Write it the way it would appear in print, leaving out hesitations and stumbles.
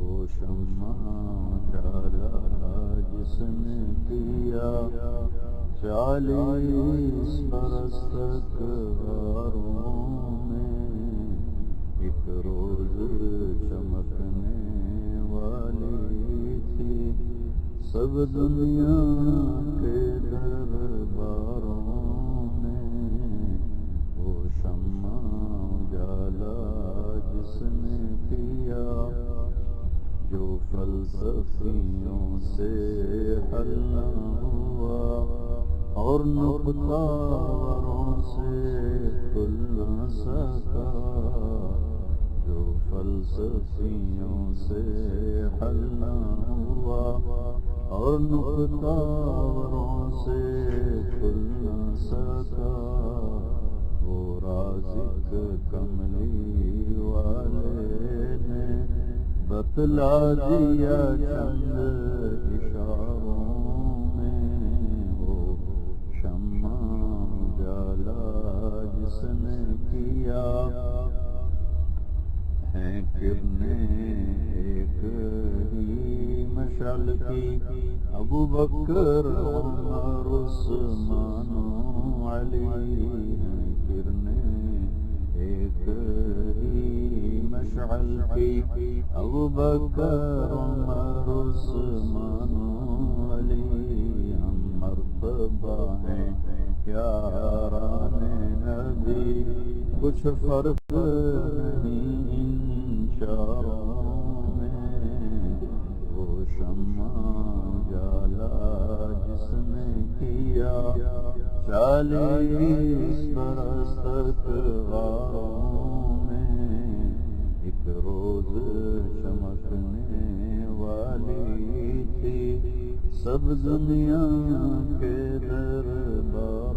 وہ شمع ڈالا جس نے کیا 40 برس تک غاروں میں، ایک روز چمکنے والی تھی سب دنیا کے درباروں میں، وہ شمع اجالا جس نے کیا جو فلسفیوں سے حل نہ ہوا اور نقطہوروں سے کھل نہ سکا، جو فلسفیوں سے حل نہ ہوا اور نقطہوروں سے کھل نہ سکا، وہ رازق کملی والے نے بتلا دیا چند اشاروں میں، وہ شمع اجالا جس نے کیا ہے کرنے ایک ہی مشعل کی، ابو بکر عمر عثمان و علی ہیں کرنے ایک ہی مشعل کی، ابو بکر عمر عثمان و علی، ہم مرتبہ ہیں یاران نبی، کچھ فرق نہیں ان چاروں میں، وہ شمع اجالا جس نے کیا 40 برس تک غاروں میں، ایک روز چمکنے والی تھی سب دنیا کے دربار